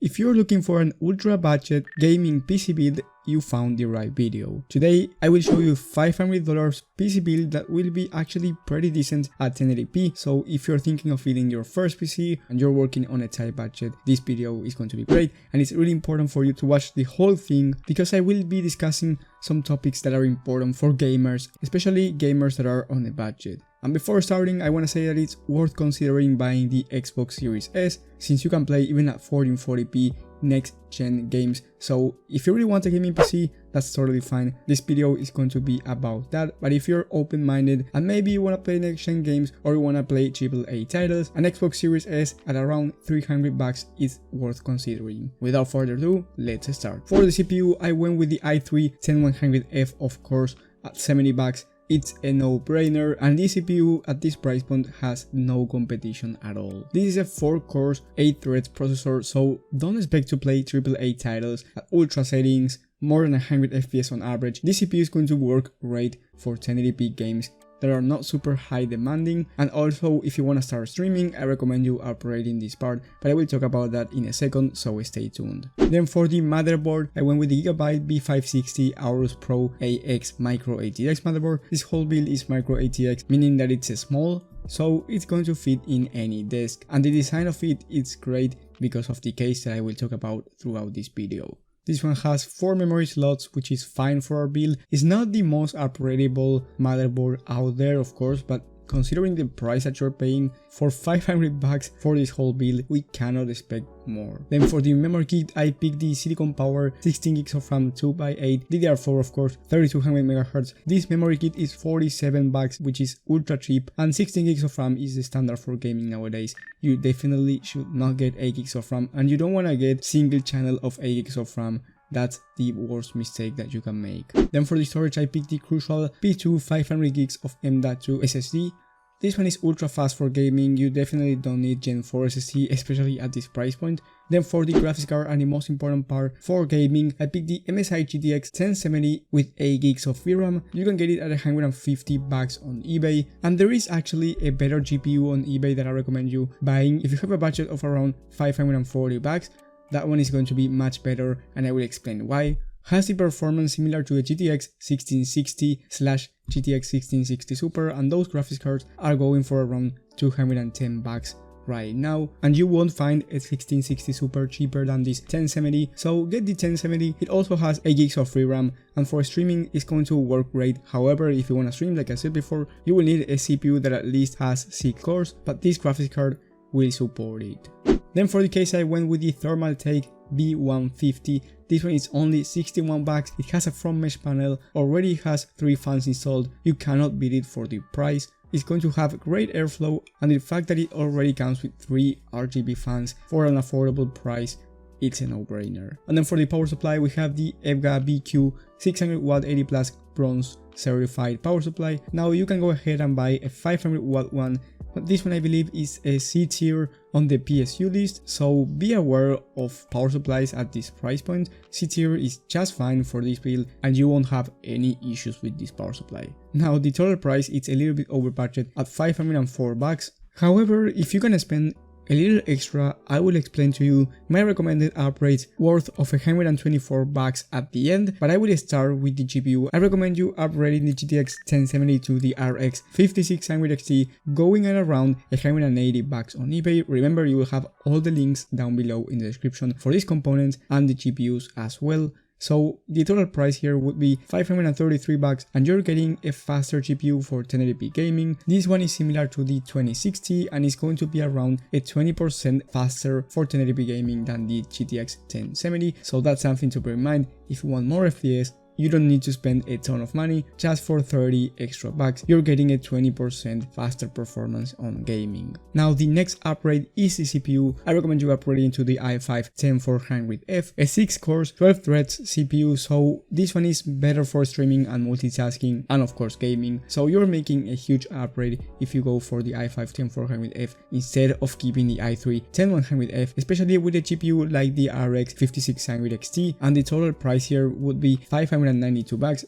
If you're looking for an ultra budget gaming PC build, you found the right video. Today I will show you $500 PC build that will be actually pretty decent at 1080p, so if you're thinking of building your first PC and you're working on a tight budget, this video is going to be great, and it's really important for you to watch the whole thing because I will be discussing some topics that are important for gamers, especially gamers that are on a budget. And before starting, I want to say that it's worth considering buying the Xbox Series S, since you can play even at 1440p next gen games. So if you really want a gaming PC, that's totally fine. This video is going to be about that, but if you're open-minded and maybe you want to play next gen games or you want to play AAA titles, an Xbox Series S at around $300 is worth considering. Without further ado, let's start. For the CPU, I went with the i3-10100F, of course, at $70. It's a no-brainer, and this CPU at this price point has no competition at all. This is a 4-core, 8-threads processor, so don't expect to play AAA titles at ultra settings, more than 100 FPS on average. This CPU is going to work great for 1080p games that are not super high demanding, and also if you want to start streaming, I recommend you upgrading this part, but I will talk about that in a second, so stay tuned. Then for the motherboard, I went with the Gigabyte B560 Aorus Pro AX Micro ATX motherboard. This whole build is Micro ATX, meaning that it's small, so it's going to fit in any desk, and the design of it is great because of the case that I will talk about throughout this video. This one has 4 memory slots, which is fine for our build. It's not the most upgradable motherboard out there, of course, but considering the price that you're paying for $500 for this whole build, we cannot expect more. Then for the memory kit, I picked the Silicon Power 16GB of RAM 2x8, DDR4 of course, 3200MHz. This memory kit is $47, which is ultra cheap, and 16GB of RAM is the standard for gaming nowadays. You definitely should not get 8GB of RAM, and you don't want to get single channel of 8GB of RAM. That's the worst mistake that you can make. Then for the storage, I picked the Crucial P2 500GB of M.2 SSD. This one is ultra fast for gaming. You definitely don't need Gen 4 SSD, especially at this price point. Then for the graphics card and the most important part for gaming, I picked the MSI GTX 1070 with 8GB of VRAM. You can get it at $150 on eBay, and there is actually a better GPU on eBay that I recommend you buying if you have a budget of around $540. That one is going to be much better, and I will explain why. Has the performance similar to a GTX 1660/GTX 1660 Super, and those graphics cards are going for around $210 right now, and you won't find a 1660 Super cheaper than this 1070, so get the 1070. It also has 8GB of RAM, and for streaming it's going to work great. However, if you want to stream, like I said before, you will need a CPU that at least has 6 cores, but this graphics card will support it. Then for the case, I went with the Thermaltake B150. This one is only $61. It has a front mesh panel, already has 3 fans installed. You cannot beat it for the price. It's going to have great airflow, and the fact that it already comes with 3 RGB fans for an affordable price, it's a no-brainer. And then for the power supply, we have the EVGA BQ 600W 80+ bronze certified power supply. Now you can go ahead and buy a 500W one, but this one I believe is a C tier on the PSU list, so be aware of power supplies at this price point. C tier is just fine for this build, and you won't have any issues with this power supply. Now the total price, it's a little bit over budget at $504. However, if you can spend a little extra, I will explain to you my recommended upgrades worth of $124 at the end, but I will start with the GPU. I recommend you upgrading the GTX 1070 to the RX 5600 XT, going at around $180 on eBay. Remember, you will have all the links down below in the description for these components and the GPUs as well. So the total price here would be $533, and you're getting a faster GPU for 1080p gaming. This one is similar to the 2060 and is going to be around a 20% faster for 1080p gaming than the GTX 1070. So that's something to bear in mind. If you want more FPS, you don't need to spend a ton of money. Just for 30 extra bucks, you're getting a 20% faster performance on gaming. Now the next upgrade is the CPU. I recommend you upgrading to the i5-10400F, a 6-core 12-threads CPU, so this one is better for streaming and multitasking, and of course gaming. So you're making a huge upgrade if you go for the i5-10400F instead of keeping the i3-10100F, especially with a GPU like the RX 5600 XT, and the total price here would be $592,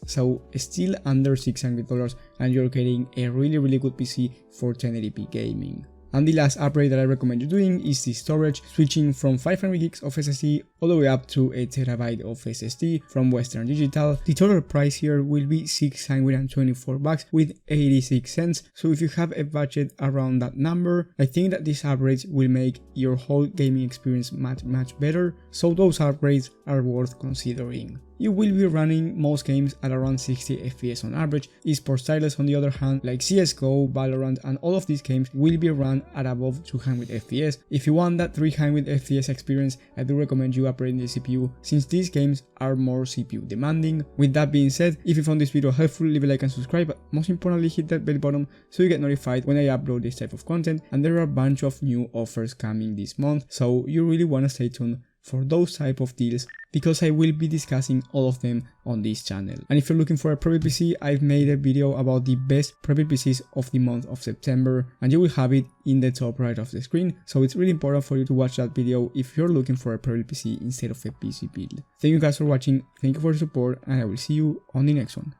so still under $600, and you're getting a really good PC for 1080p gaming. And the last upgrade that I recommend you doing is the storage, switching from 500 gigs of SSD all the way up to a terabyte of SSD from Western Digital. The total price here will be $624 with 86 cents. So if you have a budget around that number, I think that these upgrades will make your whole gaming experience much better. So those upgrades are worth considering. You will be running most games at around 60 FPS on average. Esports titles on the other hand, like CSGO, Valorant and all of these games will be run at above 200 FPS. If you want that 300 FPS experience, I do recommend you upgrading the CPU since these games are more CPU demanding. With that being said, if you found this video helpful, leave a like and subscribe, but most importantly hit that bell button so you get notified when I upload this type of content, and there are a bunch of new offers coming this month, so you really want to stay tuned for those type of deals because I will be discussing all of them on this channel. And if you're looking for a Prebuilt PC, I've made a video about the best Prebuilt PCs of the month of September, and you will have it in the top right of the screen, so it's really important for you to watch that video if you're looking for a Prebuilt PC instead of a PC build. Thank you guys for watching, thank you for your support, and I will see you on the next one.